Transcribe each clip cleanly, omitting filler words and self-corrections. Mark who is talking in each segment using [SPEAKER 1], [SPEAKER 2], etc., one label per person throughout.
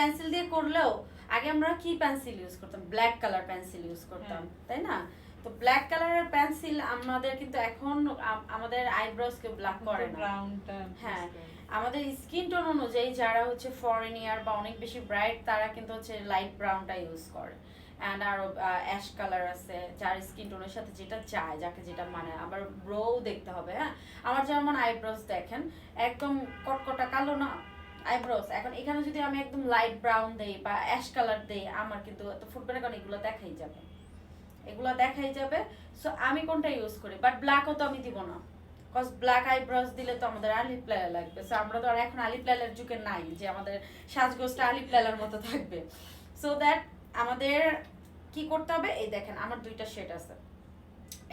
[SPEAKER 1] Pencil দিয়ে করলেও আগে আমরা কি পেন্সিল ইউজ করতাম, ব্ল্যাক কালার পেন্সিল ইউজ করতাম, তাই না? তো ব্ল্যাক কালারের পেন্সিল আমাদের কিন্তু এখন আমাদের আইব্রোস কে ব্ল্যাক করে না। হ্যাঁ, আমাদের স্কিন টোন অনুযায়ী যারা হচ্ছে ফরেনিয়ার বা অনেক বেশি ব্রাইট তারা কিন্তু হচ্ছে লাইট ব্রাউনটা ইউজ করে। অ্যান্ড আরো অ্যাশ কালার আছে, যার স্কিন টোনের সাথে যেটা চায়, যাকে যেটা মানে। আবার ব্রো দেখতে হবে। হ্যাঁ, আমার যেমন আইব্রোস দেখেন একদম কটকটা কালো না আইব্রোস, এখন এখানে যদি আমি একদম লাইট ব্রাউন দেই বা অ্যাশ কালার দেই আমার কিন্তু এত ফুটবে না, কারণ এগুলো দেখাই যাবে, এগুলো দেখাই যাবে। সো আমি কোনটা ইউজ করি, বাট ব্ল্যাকও তো আমি দিব না, কজ ব্ল্যাক আইব্রোস দিলে তো আমাদের আলিপ লাইলা লাগবে। সো আমরা তো আর এখন আলিপ লাইলার যুগে নাই যে আমাদের সাজগোজটা আলিপ লাইলার মতো থাকবে। সো দ্যাট আমাদের কি করতে হবে, এই দেখেন আমার দুইটা শেড আছে,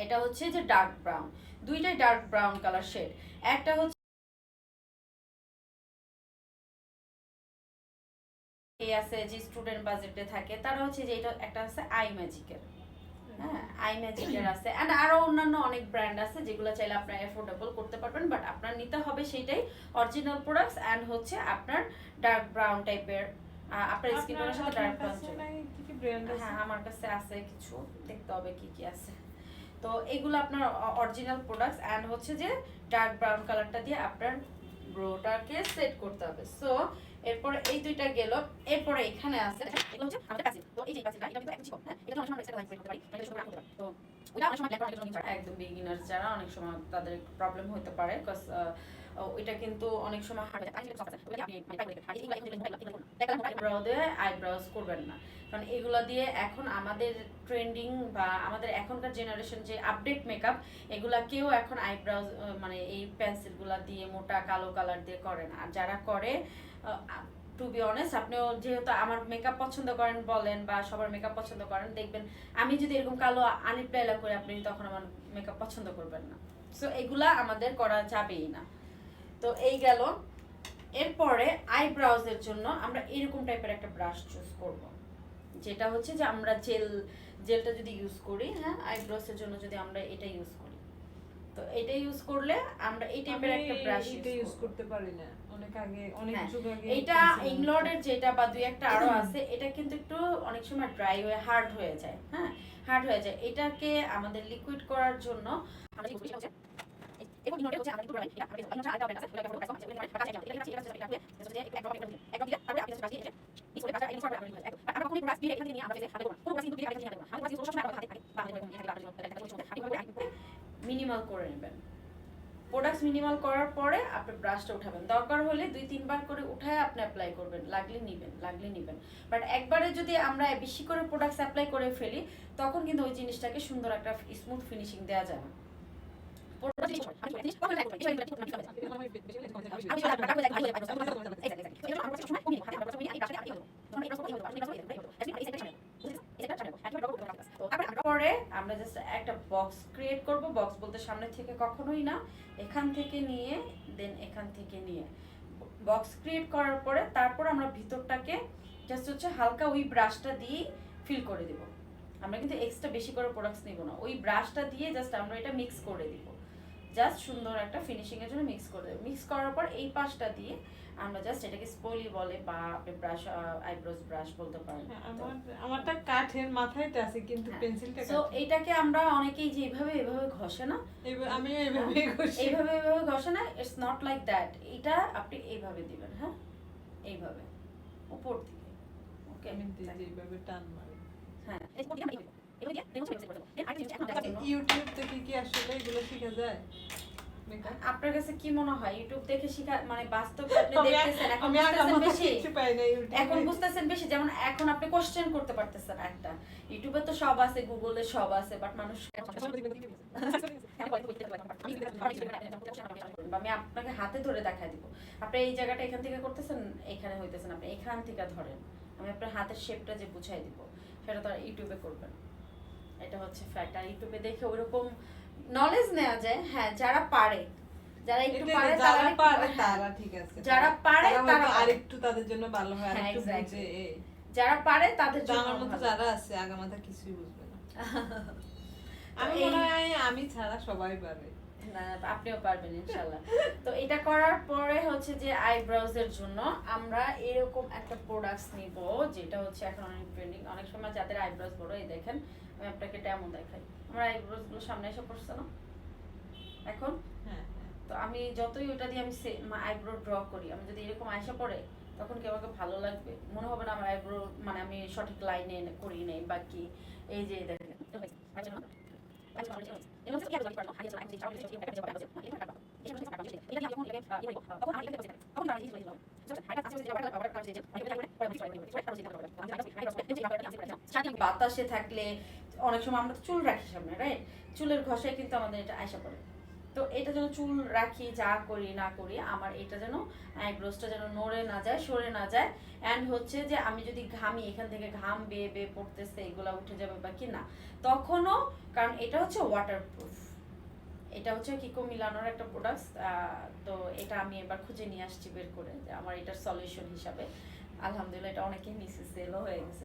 [SPEAKER 1] এটা হচ্ছে যে ডার্ক ব্রাউন, দুইটাই ডার্ক ব্রাউন কালার শেড। একটা হচ্ছে এই আছে যে স্টুডেন্ট বাজেটে থাকে তারা হচ্ছে যে এটা, একটা আছে আই ম্যাজিকের। হ্যাঁ, আই ম্যাজিকের আছে, এন্ড আরো অন্যান্য অনেক ব্র্যান্ড আছে যেগুলো চাইলে আপনারা অ্যাফোর্ডেবল করতে পারবেন, বাট আপনার নিতে হবে সেটাই অরিজিনাল প্রোডাক্টস এন্ড হচ্ছে আপনার ডার্ক ব্রাউন টাইপের, আপনার স্কিন টোনের সাথে ডার্ক ব্রাউন। হ্যাঁ, আমার কাছে আছে কিছু, দেখতে হবে কি কি আছে। তো এগুলো আপনার অরিজিনাল প্রোডাক্টস এন্ড হচ্ছে যে ডার্ক ব্রাউন কালারটা দিয়ে আপনার ব্রোটাকে সেট করতে হবে। সো এরপরে এই দুইটা গেল, এরপরে এখানে আছে এগুলো হচ্ছে আমাদের পেন্সিল। তো এই যে পেন্সিলটা এটা কিন্তু একদম চিকন, হ্যাঁ, এটা অনেক সময় আমরা এক্সট্রা লাইন করতে পারি, এটা শুধু রাখতে পারি। তো ওটা অনেক সময় ব্ল্যাক কালার জন্য একদম বিগিনার যারা অনেক সময় তাদের প্রবলেম হতে পারে, কজ এটা কিন্তু অনেক সময় হার্ড হয়ে যায়। আইব্রাউ দিয়ে আইব্রাউজ করবেন না, কারণ এগুলো দিয়ে এখন আমাদের ট্রেন্ডিং বা আমাদের এখনকার জেনারেশন যে আপডেট মেকআপ, এগুলা কেউ এখন আইব্রাউজ মানে এই পেন্সিলগুলা দিয়ে মোটা কালো কালার দিয়ে করে না। আর যারা করে, টু বি অনেস্ট, আপনিও যেহেতু আমার মেকআপ পছন্দ করেন বলেন বা সবার মেকআপ পছন্দ করেন, দেখবেন আমি যদি এরকম কালো আলিপ লাইলা করে আপনি তখন আমার মেকআপ পছন্দ করবেন না। সো এগুলা আমাদের করা যাবেই না। তো এই গেল। এরপরে আইব্রাউজের জন্য আমরা এরকম টাইপের একটা ব্রাশ চুজ করব, যেটা হচ্ছে যে আমরা জেলটা যদি ইউজ করি, হ্যাঁ, আইব্রোসের জন্য যদি আমরা এটা ইউজ করি, তো এটা ইউজ করলে আমরা এই টাইপের একটা ব্রাশ ইউজ করতে পারি না।
[SPEAKER 2] অনেক আগে, অনেক যুগ আগে
[SPEAKER 1] এটা ইংলডের যেটা বা দুই একটা আরো আছে, এটা কিন্তু একটু অনেক সময় ড্রাই হয়ে হার্ড হয়ে যায়। হ্যাঁ, হার্ড হয়ে যায়। এটাকে আমাদের লিকুইড করার জন্য আমরা ইউজ করি এবং ইংলডের হচ্ছে আমাদের পুরো এটা আমাদের ইংলডের আরেকটা ব্র্যান্ড আছে, এটা ফটো প্রাইস আছে, এটা কাছে এটা এটা এটা এক ড্রপ দিলে তারপরে আপনি জাস্ট দিয়ে এই করে কাছে ইনস্টল করে আমরা কোন ব্রাশ দিয়ে এখানে নিয়ে আমরা ফেসে হাতে করব, পুরো ব্রাশ কিন্তু দিয়ে এখানে নিয়ে আমরা ব্রাশ সব সময় হাতে থাকে বা আমাদের মিনিমাল করে নেবেন। প্রোডাক্টস মিনিমাল করার পরে আপনি ব্রাশটা উঠাবেন, দরকার হলে 2-3 বার করে উঠায় আপনি অ্যাপ্লাই করবেন, লাগলে নেবেন। বাট একবারে যদি আমরা বেশি করে প্রোডাক্টস অ্যাপ্লাই করে ফেলি, তখন কিন্তু ওই জিনিসটাকে সুন্দর একটা স্মুথ ফিনিশিং দেওয়া যায় না। পরে আমরা জাস্ট একটা বক্স ক্রিয়েট করব। বক্স বলতে সামনে থেকে কখনোই না, এখান থেকে নিয়ে দেন এখান থেকে নিয়ে বক্স ক্রিয়েট করার পরে তারপর আমরা ভিতরটাকে জাস্ট হচ্ছে হালকা ওই ব্রাশটা দিয়ে ফিল করে দিব। আমরা কিন্তু এক্সট্রা বেশি করে প্রোডাক্টস নিব না, ওই ব্রাশটা দিয়ে জাস্ট আমরা এটা মিক্স করে দিব, জাস্ট সুন্দর একটা ফিনিশিং এর জন্য মিক্স করে দেব। মিক্স করার পর এই পাশটা দিয়ে আমরা জাস্ট এটাকে স্পলি বলে বা আপনি ব্রাশ আইব্রোজ ব্রাশ বলতে পারেন।
[SPEAKER 2] আমারটা কাঠের মাথায়টা আছে কিন্তু পেন্সিলটা
[SPEAKER 1] সো এটাকে আমরা অনেকেই যে এভাবে ঘষে না,
[SPEAKER 2] আমি এইভাবে ঘষি,
[SPEAKER 1] এইভাবে ঘষে না, ইটস নট লাইক দ্যাট। এটা আপনি এইভাবে দিবেন, হ্যাঁ, এইভাবে উপর দিকে। ওকে,
[SPEAKER 2] আমি এইভাবে টান মারি।
[SPEAKER 1] হ্যাঁ,
[SPEAKER 2] ইউটিউব থেকে কি আসলে এগুলো শেখা যায়?
[SPEAKER 1] আপনার কাছে কি মনে হয় ইউটিউব দেখে শেখা মানে বাস্তবে আপনি দেখতেছেন এখন বুঝতেছেন বেশি, এখন বুঝতেছেন বেশি, যেমন এখন আপনি কোশ্চেন করতে পারতেছেন একটা, ইউটিউবে তো সব আছে, গুগলে সব আছে, বাট মানুষ আমি আপনাকে হাতে ধরে দেখাই দিব। আপনি এই জায়গাটা এখান থেকে করতেছেন, এখানে হইতেছেন, আপনি এখান থেকে ধরেন, আমি আপনার হাতের শেপটা যে বুঝাই দিব, সেটা তো আর ইউটিউবে করবেন। এটা হচ্ছে ফ্যাক্ট। আর ইউটিউবে দেখে ওইরকম নলেজ নেওয়া যায়, হ্যাঁ, যারা পারে, যারা একটু পারে
[SPEAKER 2] তারা ঠিক আছে,
[SPEAKER 1] যারা পারে তারা
[SPEAKER 2] আরেকটু তাদের জন্য ভালো হয়, আরেকটু বুঝে।
[SPEAKER 1] যারা পারে তাদের জন্য
[SPEAKER 2] আমার মতো যারা আছে আগামাথা কিছুই বুঝবে না। আমি মনে হয় আমি ছাড়া সবাই পারে।
[SPEAKER 1] না আপনিও পারবেন ইনশাআল্লাহ। তো এটা করার পরে হচ্ছে যে আইব্রোজ এর জন্য আমরা এরকম একটা প্রোডাক্টস নিব, যেটা হচ্ছে এখন অনেক ট্রেন্ডিং। অনেক সময় যাদের আইব্রোজ বড়, এই দেখেন আমি আপনাকে ডেমো দেখাই। আমার আইব্রোজ গুলো সামনে এসে পড়ছে না এখন?
[SPEAKER 2] হ্যাঁ
[SPEAKER 1] তো আমি যতই ওটা দিয়ে আমি আইব্রো ড্র করি, আমি যদি এরকম আয়সা পড়ে, তখন কি আমাকে ভালো লাগবে? মনে হবে না আমার আইব্রো মানে আমি সঠিক লাইনে করি নাই বা কি। এই যে দেখেন বাতাসে থাকলে অনেক সময় আমরা তো চুল রাখি সামনে, রাইট? চুলের ঘষায় কিন্তু আমাদের এটা আয়সা পড়ে। তো এটা যেন চুল রাখি, যা করি না করি, আমার এটা যেন আইব্রোসটা যেন নড়ে না যায়, সরে না যায়। অ্যান্ড হচ্ছে যে আমি যদি ঘামি, এখান থেকে ঘাম বেয়ে বেয়ে পড়তেছে, এগুলা উঠে যাবে বা কি না তখনও, কারণ এটা হচ্ছে ওয়াটারপ্রুফ। এটা হচ্ছে কিকো মিলানোর একটা প্রোডাক্ট। তো এটা আমি এবার খুঁজে নিয়ে আসছি বের করে, যে আমার এটার সলিউশন হিসাবে। আলহামদুলিল্লাহ এটা অনেকেই নিচ্ছে, সেলও হয়ে গেছে।